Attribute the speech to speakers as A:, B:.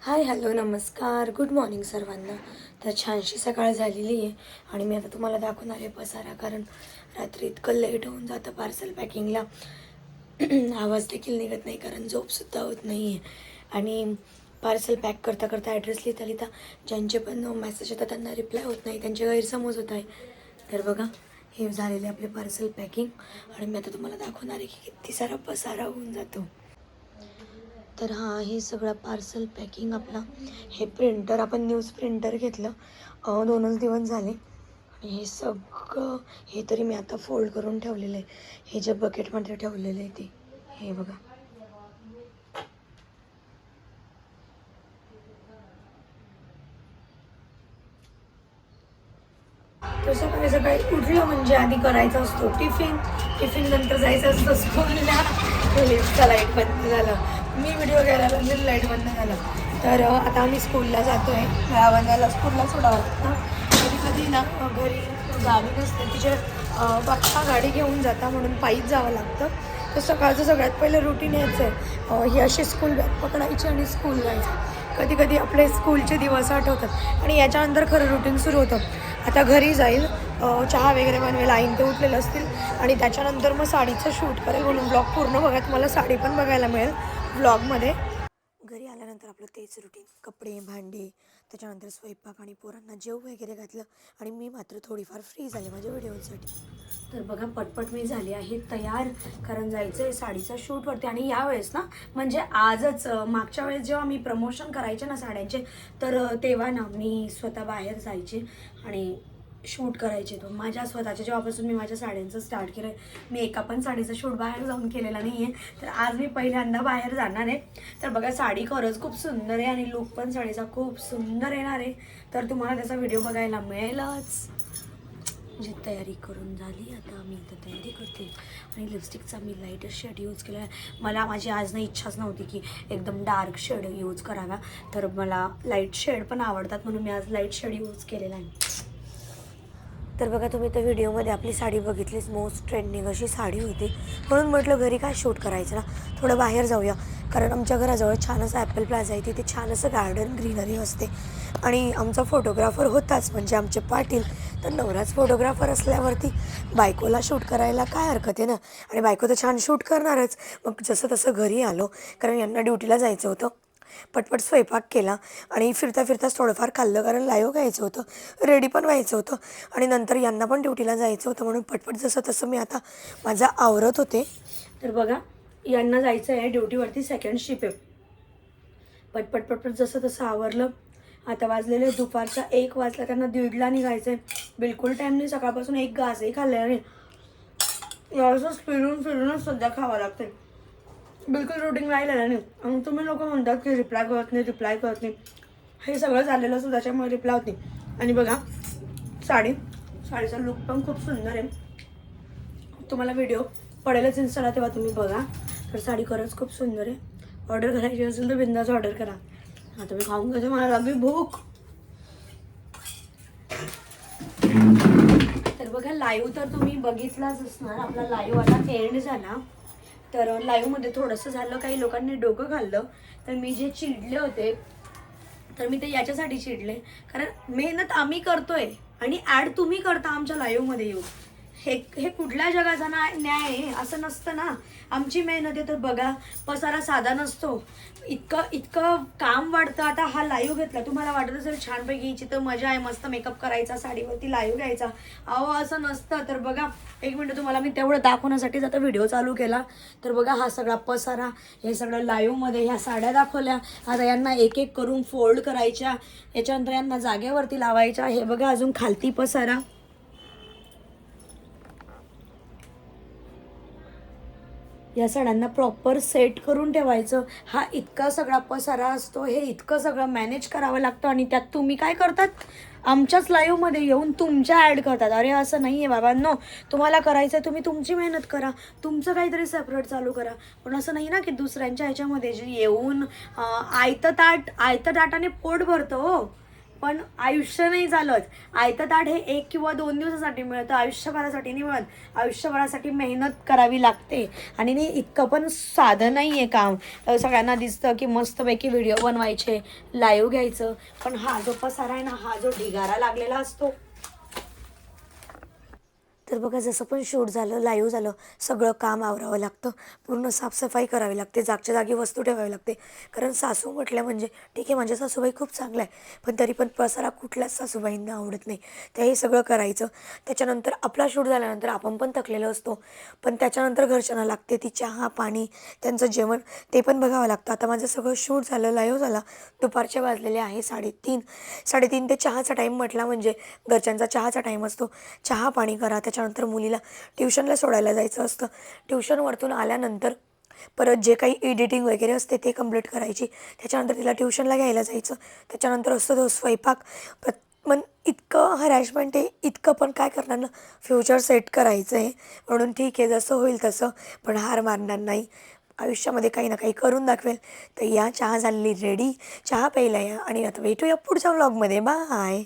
A: Hi hello नमस्कार good morning सर्वांना. तर छानशी सकाळ झालेली आहे आणि मी आता तुम्हाला दाखवणार आहे पसारा, कारण रात्री इतकं लेट होऊन जातं पार्सल पॅकिंगला. आवाज देखील निघत नाही कारण झोपसुद्धा होत नाही आहे. आणि पार्सल पॅक करता करता ॲड्रेस लिहिता लिहिता ज्यांचे पण मेसेज येतात त्यांना रिप्लाय होत नाही, त्यांचे गैरसमज होत आहे. तर बघा, हे झालेले आपले पार्सल पॅकिंग आणि मी आता तुम्हाला दाखवणार आहे की किती सारा पसारा होऊन जातो. तर हा हे सगळं पार्सल पॅकिंग आपला. हे प्रिंटर आपण न्यूज प्रिंटर घेतलं, 2च दिवस झाले. आणि हे सगळं हे तरी मी आता फोल्ड करून ठेवलेलं आहे. हे जे बकेटमध्ये ठेवलेलं आहे ते हे बघा. तर सकाळी सकाळी उठलं म्हणजे आधी करायचा असतो टिफिन नंतर जायचं असतं स्कूलला. लिफ्टचा लाईट बंद झालं, मी व्हिडिओ घ्यायला लागले, लाईट बंद झालं. तर आता आम्ही स्कूलला जातो आहे. गावाला स्कूलला सोडावं लागतं. कधी कधी ना घरी गाडी नसते, तिचे पप्पा गाडी घेऊन जाता म्हणून पायीच जावं लागतं. तर सकाळचं सगळ्यात पहिलं रुटीन यायचं आहे, ही अशी स्कूल बॅग पकडायची आणि स्कूल जायचं. कधी कधी आपले स्कूलचे दिवस आठवतात आणि याच्यानंतर खरं रुटीन सुरू होतं. आता घरी जाईल, चहा वगैरे बनवेल, आईन ते उठलेलं असतील आणि त्याच्यानंतर मग साडीचं शूट करेल. म्हणून ब्लॉग पूर्ण बघायला मला साडी पण बघायला मिळेल ब्लॉगमध्ये. घरी आल्यानंतर आपलं तेच रुटीन, कपडे भांडे, त्याच्यानंतर स्वयंपाक आणि पोरांना जेव वगैरे घातलं आणि मी मात्र थोडीफार फ्री झाले माझ्या व्हिडिओसाठी. तर बघा, पटपट मी झाली आहे तयार, कारण जायचं आहे साडीचा शूटवरती. आणि यावेळेस ना म्हणजे आजच, मागच्या वेळेस जेव्हा मी प्रमोशन करायचे ना साड्यांचे, तर तेव्हा ना मी स्वतः बाहेर जायचे आणि शूट करायचे. तो माझ्या स्वतःच्या जेव्हापासून मी माझ्या साड्यांचं स्टार्ट केलं आहे, मी एका पण साडीचं शूट बाहेर जाऊन केलेला नाही आहे. तर आज मी पहिल्यांदा बाहेर जाणार आहे. तर बघा, साडी खरंच खूप सुंदर आहे आणि लुक पण साडीचा खूप सुंदर येणार आहे. तर तुम्हाला त्याचा व्हिडिओ बघायला मिळेलच. जी तयारी करून झाली, आता मी इथं तयारी करते. आणि लिपस्टिकचा मी लाईट शेड यूज केला आहे. माझी आज ना इच्छाच नव्हती की एकदम डार्क शेड यूज कराव्या, तर मला लाईट शेड पण आवडतात म्हणून मी आज लाईट शेड यूज केलेला आहे. तर बघा, तुम्ही तर व्हिडिओमध्ये आपली साडी बघितलीच, मोस्ट ट्रेंडिंग अशी साडी होती. म्हणून म्हटलं घरी काय शूट करायचं ना, थोडं बाहेर जाऊया. कारण आमच्या घराजवळ छान असं ॲपल प्लाझा आहे, तिथे छान असं गार्डन ग्रीनरी असते. आणि आमचा फोटोग्राफर होताच म्हणजे आमचे पाटील. तर नवराच फोटोग्राफर असल्यावरती बायकोला शूट करायला काय हरकत आहे ना. आणि बायको तर छान शूट करणारच. मग जसं तसं घरी आलो, कारण यांना ड्युटीला जायचं होतं. पटपट स्वयंपाक केला आणि फिरता फिरताच थोडंफार खाल्लं, कारण लाईव्ह घ्यायचं होतं, रेडी पण व्हायचं होतं आणि नंतर यांना पण ड्युटीला जायचं होतं. म्हणून पटपट जसं तसं मी आता माझा आवरत होते. तर बघा, यांना जायचं आहे ड्युटीवरती, सेकंड शिफ्ट आहे. पटपट जसं तसं आवरलं. आता वाजलेले दुपारचा 1 वाजला, त्यांना 1:30ला निघायचं आहे. बिलकुल टाईम नाही, सकाळपासून एक घासही खाल्लेला नाही. असंच फिरूनच सध्या खावं लागते, बिलकुल रुटीन राहिलेलं नाही. आणि तुम्ही लोक म्हणतात की रिप्लाय करत नाही. हे सगळं झालेलं असतं त्याच्यामुळे रिप्लाय होत नाही. आणि बघा, साडीचा लुक पण खूप सुंदर आहे. तुम्हाला व्हिडिओ पडेलच इन्स्टाला, तेव्हा तुम्ही बघा. तर साडी खरंच खूप सुंदर आहे. ऑर्डर करायची असेल तर बिंदास ऑर्डर करा. आता मी खाऊन घेते, मला लागली भूक. तर बघा, लाईव्ह तर तुम्ही बघितलाच असणार. आपला लाईव्ह आता एंड झाला. तर लाईव्हमध्ये थोडंसं झालं, काही लोकांनी डोकं खाल्लं. तर मी जे चिडले होते, तर मी ते याच्यासाठी चिडले, कारण मेहनत आम्ही करतोय आणि ॲड तुम्ही करता आमच्या लाईव्हमध्ये येऊन. हे कुठल्या जगाचा न्याय आहे? असं नसतं ना. आमची मेहनत आहे. तर बघा, पसारा साधा नसतो, इतकं काम वाढतं. आता हा लाईव्ह घेतला, तुम्हाला वाटत असेल छानपैकी हिची तर मजा आहे, मस्त मेकअप करायचा, साडीवरती लाईव्ह घ्यायचा. अहो असं नसतं. तर बघा, 1 मिनिट तुम्हाला मी तेवढं दाखवण्यासाठीच आता व्हिडिओ चालू केला. तर बघा, हा सगळा पसारा, हे सगळं लाईव्हमध्ये ह्या साड्या दाखवल्या. आता यांना एक एक करून फोल्ड करायच्या, याच्यानंतर यांना जागेवरती लावायच्या. हे बघा, अजून खालती पसारा. या साड्यांना प्रॉपर सेट करून ठेवायचं. हा इतका सगळा पसारा असतो, हे इतकं सगळं मॅनेज करावं लागतं. आणि त्यात तुम्ही काय करतात, आमच्याच लाईव्हमध्ये येऊन तुमच्या ॲड करतात. अरे असं नाही आहे बाबांनो, तुम्हाला करायचं आहे तुम्ही तुमची मेहनत करा, तुमचं काहीतरी सेपरेट चालू करा. पण असं नाही ना की दुसऱ्यांच्या ह्याच्यामध्ये जे येऊन आयतं ताटाने पोट भरतं. हो, पण आयुष्य नाही चालत. आयतं ताट हे 1 किंवा 2 दिवसासाठी मिळतं, आयुष्यभरासाठी नाही मिळत. आयुष्यभरासाठी मेहनत करावी लागते आणि नाही इतकं पण साधं नाही आहे काम. सगळ्यांना दिसतं की मस्तपैकी व्हिडिओ बनवायचे, लाईव्ह घ्यायचं, पण हा जो पसारा आहे ना, हा जो ढिगारा लागलेला असतो. तर बघा जसं पण शूट झालं, लाईव्ह झालं, सगळं काम आवरावं लागतं. पूर्ण साफसफाई करावी लागते, जागच्या जागी वस्तू ठेवावी लागते. कारण सासू म्हटलं म्हणजे ठीक आहे, माझ्या सासूबाई खूप चांगल्या आहे, पण तरी पण पसारा कुठल्याच सासूबाईंना आवडत नाही. त्याही सगळं करायचं. त्याच्यानंतर आपला शूट झाल्यानंतर आपण पण थकलेलो असतो, पण त्याच्यानंतर घरच्यांना लागते ती चहा, पाणी, त्यांचं जेवण ते पण बघावं लागतं. आता माझं सगळं शूट झालं, लाईव्ह झाला, दुपारचे वाजलेले आहे 3:30. 3:30 ते चहाचा टाईम म्हटला म्हणजे घरच्यांचा चहाचा टाईम असतो. चहा पाणी करा, त्याच्यानंतर मुलीला ट्युशनला सोडायला जायचं असतं. ट्युशनवरतून आल्यानंतर परत जे काही एडिटिंग वगैरे असते ते कंप्लीट करायची. त्याच्यानंतर तिला ट्युशनला घ्यायला जायचं. त्याच्यानंतर असतो तो स्वयंपाक. पण इतकं हरॅशमेंट आहे, इतकं पण काय करणार ना, फ्युचर सेट करायचं आहे म्हणून ठीक आहे, जसं होईल तसं, पण हार मानणार नाही. आयुष्यामध्ये काही ना काही करून दाखवेल. तर या चहा झालेली रेडी, चहा प्यायला या आणि आता भेटूया पुढच्या व्लॉगमध्ये. बाय.